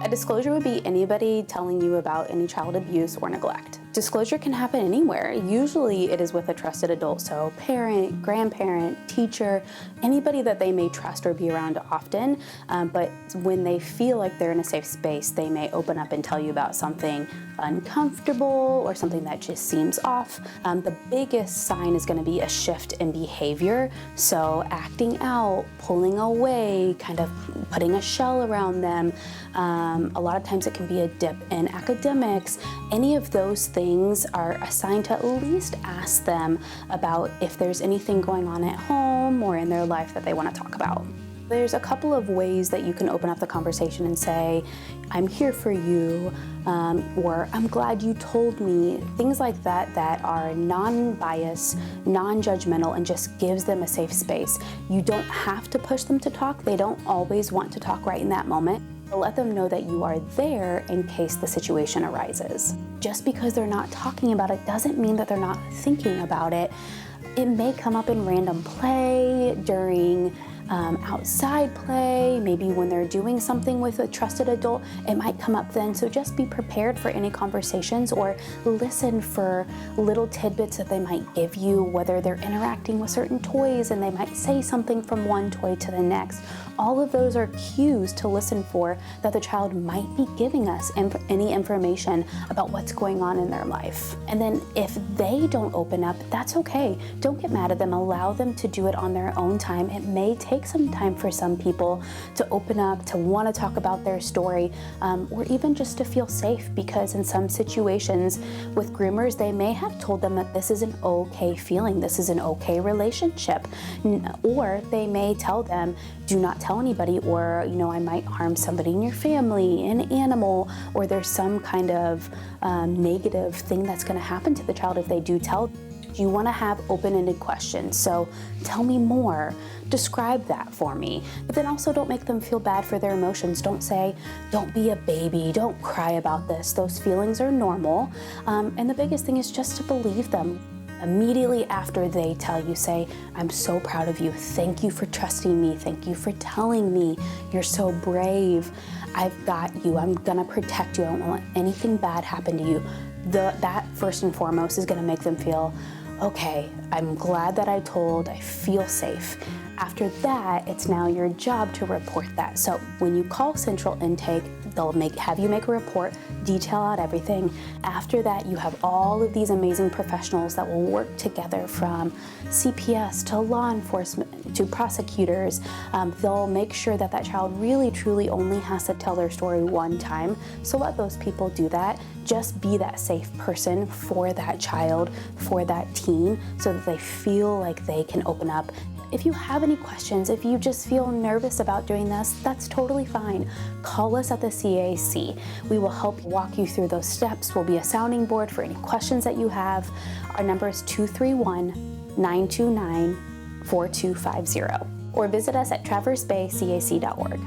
A disclosure would be anybody telling you about any child abuse or neglect. Disclosure can happen anywhere. Usually it is with a trusted adult, so parent, grandparent, teacher, anybody that they may trust or be around often. But when they feel like they're in a safe space, they may open up and tell you about something uncomfortable or something that just seems off. The biggest sign is going to be a shift in behavior. So acting out, pulling away, kind of putting a shell around them. A lot of times it can be a dip in academics. Any of those things are a sign to at least ask them about if there's anything going on at home or in their life that they want to talk about. There's a couple of ways that you can open up the conversation and say, I'm here for you, or I'm glad you told me. Things like that that are non-biased, non-judgmental, and just gives them a safe space. You don't have to push them to talk. They don't always want to talk right in that moment. But let them know that you are there in case the situation arises. Just because they're not talking about it doesn't mean that they're not thinking about it. It may come up in random play, during outside play, maybe when they're doing something with a trusted adult, it might come up then. So just be prepared for any conversations or listen for little tidbits that they might give you, whether they're interacting with certain toys and they might say something from one toy to the next. All of those are cues to listen for that the child might be giving us any information about what's going on in their life. And then if they don't open up, that's okay. Don't get mad at them. Allow them to do it on their own time. It may take some time for some people to open up, to want to talk about their story, or even just to feel safe, because in some situations with groomers, they may have told them that this is an okay feeling, this is an okay relationship, or they may tell them, do not tell anybody, or I might harm somebody in your family, an animal, or there's some kind of negative thing that's going to happen to the child if they do tell. You want to have open-ended questions. So tell me more, describe that for me. But then also don't make them feel bad for their emotions. Don't say, don't be a baby, don't cry about this. Those feelings are normal. And the biggest thing is just to believe them. Immediately after they tell you, say, I'm so proud of you. Thank you for trusting me. Thank you for telling me. You're so brave. I've got you. I'm gonna protect you. I don't want anything bad happen to you. That first and foremost is gonna make them feel, okay, I'm glad that I told, I feel safe. After that, it's now your job to report that. So when you call central intake, they'll have you make a report, detail out everything. After that, you have all of these amazing professionals that will work together, from CPS to law enforcement to prosecutors. They'll make sure that that child really truly only has to tell their story one time. So let those people do that. Just be that safe person for that child, for that teen, so that they feel like they can open up. If you have any questions, if you just feel nervous about doing this, that's totally fine. Call us at the CAC. We will help walk you through those steps. We'll be a sounding board for any questions that you have. Our number is 231-929-4250. Or visit us at traversebaycac.org.